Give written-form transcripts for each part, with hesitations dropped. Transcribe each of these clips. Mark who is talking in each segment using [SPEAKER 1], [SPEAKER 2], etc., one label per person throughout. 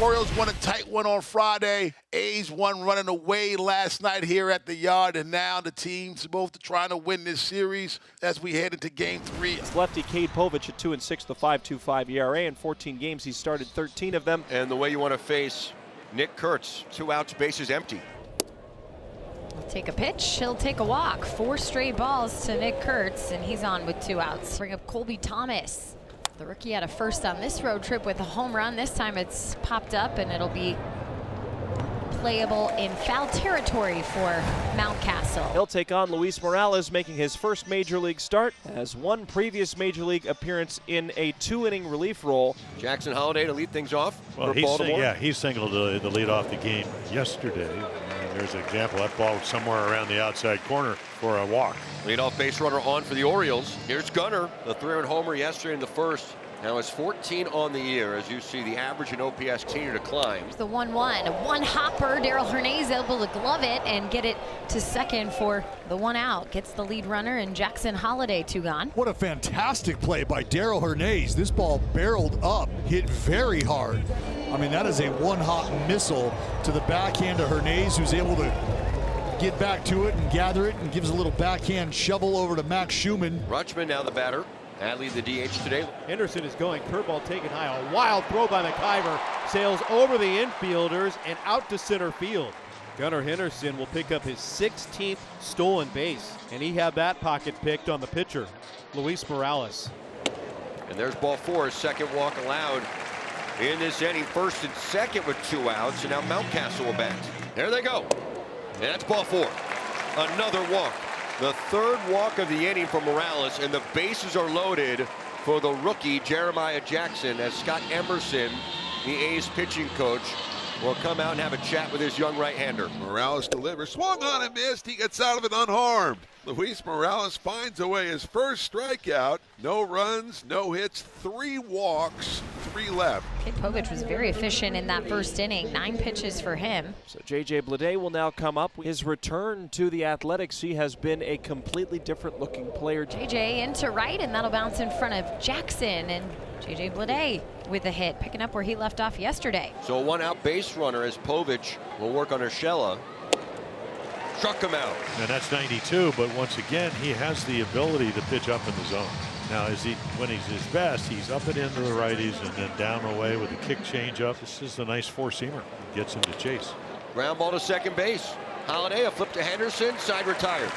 [SPEAKER 1] Orioles won a tight one on Friday. A's won running away last night here at the Yard, and now the teams both trying to win this series as we head into Game 3.
[SPEAKER 2] Lefty Cade Povich at 2-6, the 5.25 ERA. In 14 games, he started 13 of them.
[SPEAKER 3] And the way you want to face Nick Kurtz, 2 outs, bases empty.
[SPEAKER 4] He'll take a pitch, he'll take a walk. 4 straight balls to Nick Kurtz, and he's on with 2 outs. Bring up Colby Thomas. The rookie had a first on this road trip with a home run. This time it's popped up, and it'll be playable in foul territory for Mountcastle.
[SPEAKER 2] He'll take on Luis Morales, making his first major league start, as one previous major league appearance in a 2-inning relief role.
[SPEAKER 3] Jackson Holliday to lead things off
[SPEAKER 5] Well,
[SPEAKER 3] for Baltimore.
[SPEAKER 5] he singled the lead off the game yesterday. And there's an example. That ball was somewhere around the outside corner for a walk.
[SPEAKER 3] Leadoff base runner on for the Orioles. Here's Gunnar, the 3-run homer yesterday in the first. Now it's 14 on the year. As you see, the average in OPS continue to climb.
[SPEAKER 4] The 1-1, one hopper. Daryl Hernandez able to glove it and get it to second for the 1 out. Gets the lead runner, and Jackson Holliday 2 gone.
[SPEAKER 6] What a fantastic play by Daryl Hernandez. This ball barreled up, hit very hard. I mean, that is a one-hop missile to the backhand of Hernandez, who's able to get back to it and gather it, and gives a little backhand shovel over to Max Schumann.
[SPEAKER 3] Rutschman now the batter. Adley the DH today.
[SPEAKER 7] Henderson is going, curveball taken high. A wild throw by McIver. Sails over the infielders and out to center field. Gunnar Henderson will pick up his 16th stolen base, and he had that pocket picked on the pitcher, Luis Morales.
[SPEAKER 3] And there's ball 4, second walk allowed in this inning. First and second with 2 outs, and now Mountcastle will bat. There they go. And that's ball 4. Another walk. The 3rd walk of the inning for Morales, and the bases are loaded for the rookie Jeremiah Jackson, as Scott Emerson, the A's pitching coach, will come out and have a chat with his young right-hander.
[SPEAKER 8] Morales delivers, swung on and missed. He gets out of it unharmed. Luis Morales finds away his first strikeout. No runs, no hits, 3 walks, 3 left.
[SPEAKER 4] Cade Povich was very efficient in that first inning. 9 pitches for him.
[SPEAKER 2] So J.J. Bleday will now come up. His return to the Athletics, he has been a completely different looking player.
[SPEAKER 4] J.J. into right, and that'll bounce in front of Jackson, and J.J. Bleday with a hit, picking up where he left off yesterday.
[SPEAKER 3] So a 1-out base runner as Povich will work on Urshela. Struck him out.
[SPEAKER 5] And that's 92, but once again, he has the ability to pitch up in the zone. Now, when he's his best, he's up and into the righties and then down away with a kick change up. This is a nice 4-seamer. Gets him to chase.
[SPEAKER 3] Ground ball to second base. Holliday, a flip to Henderson, side retired.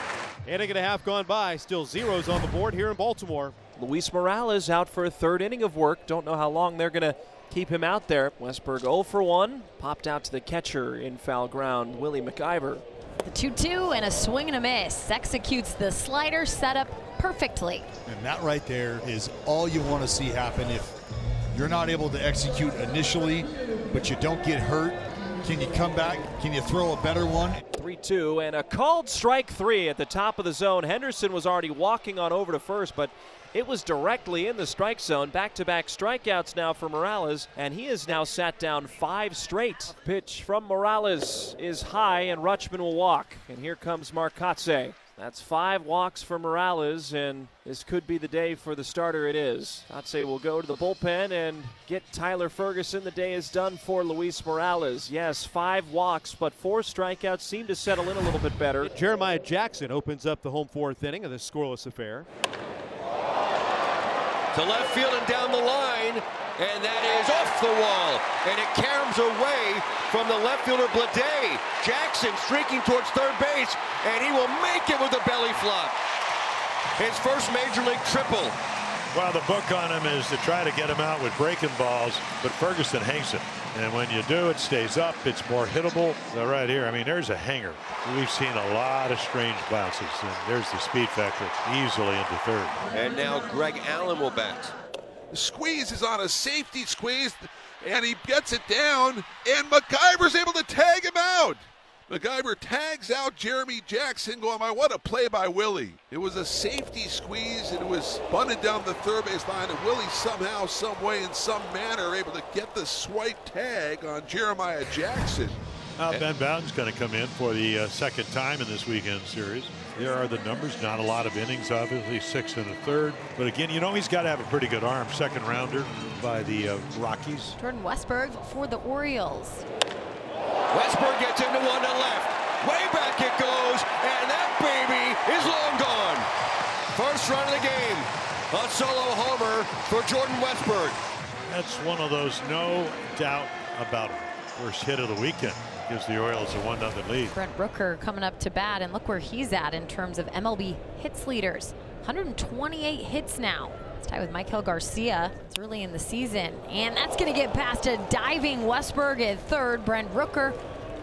[SPEAKER 7] Inning and a half gone by, still zeros on the board here in Baltimore.
[SPEAKER 2] Luis Morales out for a 3rd inning of work. Don't know how long they're going to keep him out there. Westberg 0 for 1. Popped out to the catcher in foul ground, Willie McIver.
[SPEAKER 4] The 2-2 and a swing and a miss. Executes the slider setup perfectly.
[SPEAKER 6] And that right there is all you want to see happen. If you're not able to execute initially, but you don't get hurt, can you come back? Can you throw a better one?
[SPEAKER 2] 3-2 and a called strike 3 at the top of the zone. Henderson was already walking on over to first, but it was directly in the strike zone. Back-to-back strikeouts now for Morales, and he has now sat down 5 straight. Pitch from Morales is high, and Rutschman will walk. And here comes Marcotte. That's 5 walks for Morales, and this could be the day for the starter. It is. Marcotte will go to the bullpen and get Tyler Ferguson. The day is done for Luis Morales. Yes, 5 walks, but 4 strikeouts seem to settle in a little bit better.
[SPEAKER 7] Jeremiah Jackson opens up the home 4th inning of this scoreless affair.
[SPEAKER 3] To left field and down the line, and that is off the wall, and it caroms away from the left fielder Bleday. Jackson streaking towards third base, and he will make it with a belly flop. His first major league triple.
[SPEAKER 5] Well, the book on him is to try to get him out with breaking balls, but Ferguson hangs it. And when you do, it stays up. It's more hittable. So right here, I mean, there's a hanger. We've seen a lot of strange bounces, and there's the speed factor easily into 3rd.
[SPEAKER 3] And now Greg Allen will bat.
[SPEAKER 8] The squeeze is on a safety squeeze, and he gets it down, and McIver's able to tag him out. McIver tags out Jeremy Jackson, going, my, what a play by Willie. It was a safety squeeze, and it was bunted down the third base line, and Willie somehow, some way, in some manner, able to get the swipe tag on Jeremiah Jackson.
[SPEAKER 5] Ben Bowden's going to come in for the second time in this weekend series. There are the numbers. Not a lot of innings, obviously, 6 1/3. But again, you know he's got to have a pretty good arm. Second rounder by the Rockies.
[SPEAKER 4] Jordan Westberg for the Orioles.
[SPEAKER 3] Westberg gets into one to left. Way back it goes, and that baby is long gone. First run of the game. A solo homer for Jordan Westberg.
[SPEAKER 5] That's one of those no doubt about it. First hit of the weekend. Gives the Orioles a 1-0 lead.
[SPEAKER 4] Brent Rooker coming up to bat, and look where he's at in terms of MLB hits leaders. 128 hits now. It's tied with Michael Garcia. It's early in the season, and that's going to get past a diving Westberg at third. Brent Rooker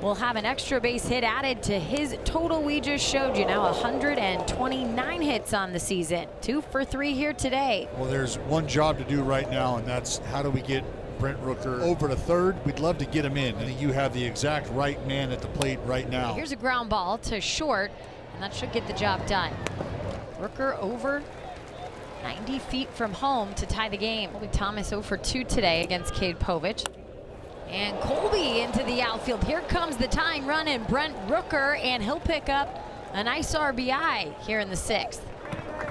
[SPEAKER 4] will have an extra base hit added to his total we just showed you. Now 129 hits on the season. 2 for 3 here today.
[SPEAKER 6] Well, there's one job to do right now, and that's how do we get Brent Rooker over to third. We'd love to get him in. I think you have the exact right man at the plate right now.
[SPEAKER 4] Here's a ground ball to short, and that should get the job done. Rooker over 90 feet from home to tie the game. Colby Thomas 0 for 2 today against Cade Povich. And Colby into the outfield. Here comes the tying run in Brent Rooker, and he'll pick up a nice RBI here in the 6th.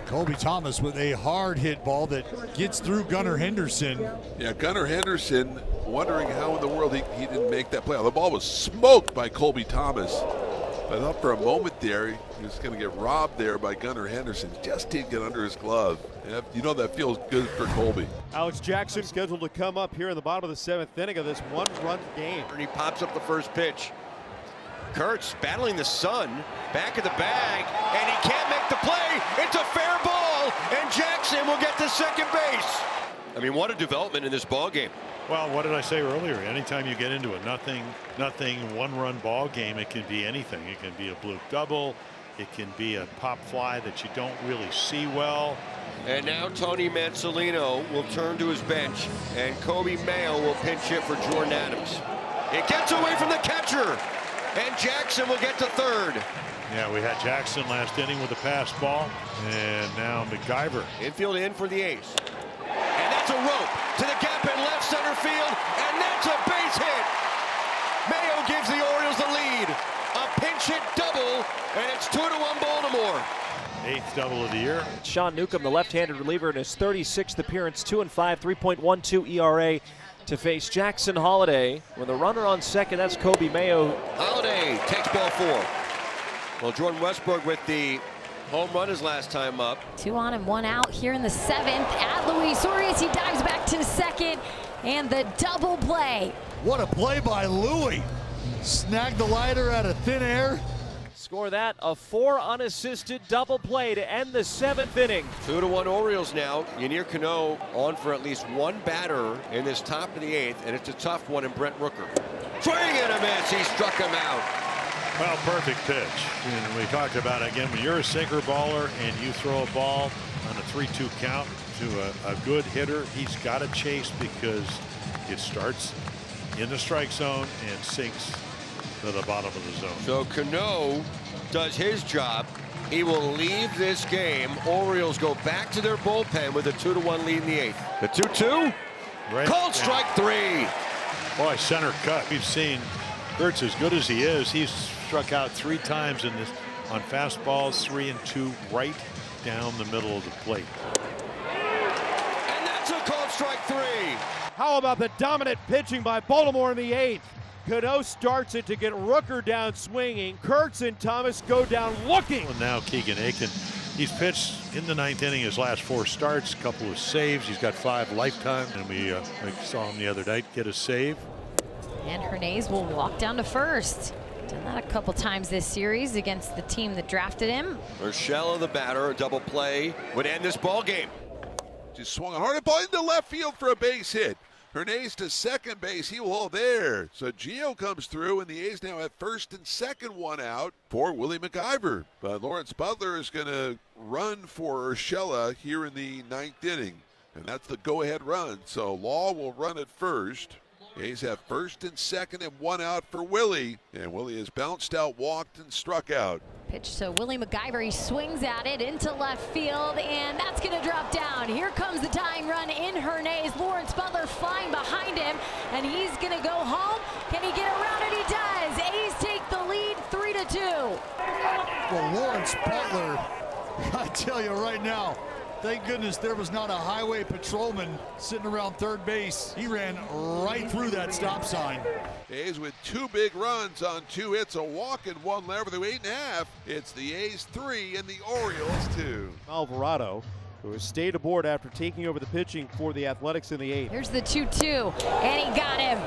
[SPEAKER 6] Colby Thomas with a hard hit ball that gets through Gunnar Henderson.
[SPEAKER 8] Yeah, Gunnar Henderson wondering how in the world he didn't make that play. The ball was smoked by Colby Thomas. I thought for a moment there he was going to get robbed there by Gunnar Henderson. Just didn't get under his glove. And you know that feels good for Colby.
[SPEAKER 7] Alex Jackson scheduled to come up here in the bottom of the 7th inning of this one-run game.
[SPEAKER 3] And he pops up the first pitch. Kurtz battling the sun, back of the bag, and he can't make the play. It's a fair ball, and Jackson will get to second base. I mean, what a development in this ball game.
[SPEAKER 5] Well, what did I say earlier? Anytime you get into a nothing one-run ball game, it can be anything. It can be a bloop double. It can be a pop fly that you don't really see well.
[SPEAKER 3] And now Tony Mansolino will turn to his bench, and Kobe Mayo will pinch hit for Jordan Adams. It gets away from the catcher, and Jackson will get to third.
[SPEAKER 5] Yeah, we had Jackson last inning with a pass ball, and now McIver.
[SPEAKER 3] Infield in for the A's. And that's a rope to the gap in left center field, and that's a base hit. Mayo gives the Orioles the lead. A pinch hit double, and it's 2-1 Baltimore.
[SPEAKER 5] 8th double of the year.
[SPEAKER 2] Sean Newcomb, the left-handed reliever, in his 36th appearance, 2-5, 3.12 ERA to face Jackson Holliday. With a runner on second, that's Kobe Mayo.
[SPEAKER 3] Holliday takes ball 4. Well, Jordan Westberg with the home run his last time up.
[SPEAKER 4] 2 on and 1 out here in the 7th at Luis Urias. He dives back to second, and the double play.
[SPEAKER 6] What a play by Louie. Snagged the lighter out of thin air.
[SPEAKER 2] Score that, a 4 unassisted double play to end the 7th inning.
[SPEAKER 3] 2-1 Orioles now. Yanier Cano on for at least one batter in this top of the 8th, and it's a tough one in Brent Rooker. Swing and a miss. He struck him out.
[SPEAKER 5] Well, perfect pitch. And we talked about, again, when you're a sinker baller and you throw a ball on a 3-2 count to a good hitter, he's got to chase because it starts in the strike zone and sinks to the bottom of the zone.
[SPEAKER 3] So Cano does his job. He will leave this game. Orioles go back to their bullpen with a 2-1 lead in the 8th. The 2-2.
[SPEAKER 5] Right.
[SPEAKER 3] Called strike 3.
[SPEAKER 5] Boy, center cut. We've seen Kurtz, as good as he is, he's struck out 3 times in this on fastballs, 3 and 2 right down the middle of the plate.
[SPEAKER 3] And that's a called strike 3.
[SPEAKER 7] How about the dominant pitching by Baltimore in the 8th? Cano starts it to get Rooker down swinging. Kurtz and Thomas go down looking.
[SPEAKER 5] And now Keegan Aiken. He's pitched in the 9th inning his last 4 starts, a couple of saves. He's got 5 lifetime, and we saw him the other night get a save.
[SPEAKER 4] And Hernandez will walk down to first. Done that a couple times this series against the team that drafted him.
[SPEAKER 3] Urshela, the batter, a double play would end this ball game.
[SPEAKER 8] Just swung a hard ball into left field for a base hit. Hernandez to second base. He will hold there. So Gio comes through, and the A's now at first and second, 1 out for Willie McIver. But Lawrence Butler is going to run for Urshela here in the 9th inning. And that's the go-ahead run. So Law will run at first. A's have first and second and 1 out for Willie. And Willie has bounced out, walked, and struck out.
[SPEAKER 4] Pitch to Willie McIver. He swings at it into left field, and that's going to drop down. Here comes the tying run in Hernandez. Lawrence Butler flying behind him, and he's going to go home. Can he get around it? He does.
[SPEAKER 6] Well, Lawrence Butler, I tell you right now, thank goodness there was not a highway patrolman sitting around third base. He ran right through that stop sign.
[SPEAKER 8] A's with 2 big runs on 2 hits, a walk, and 1 left through 8.5. It's the A's 3 and the Orioles 2.
[SPEAKER 7] Alvarado, who has stayed aboard after taking over the pitching for the Athletics in the 8th.
[SPEAKER 4] Here's the 2-2, and he got him.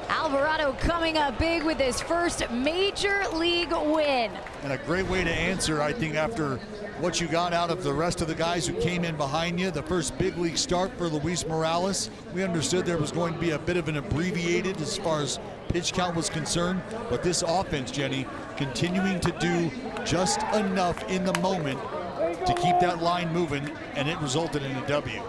[SPEAKER 4] Alvarado coming up big with his first major league win.
[SPEAKER 6] And a great way to answer, I think, after what you got out of the rest of the guys who came in behind you. The first big league start for Luis Morales. We understood there was going to be a bit of an abbreviated as far as pitch count was concerned, but this offense, Jenny, continuing to do just enough in the moment to keep that line moving, and it resulted in a W.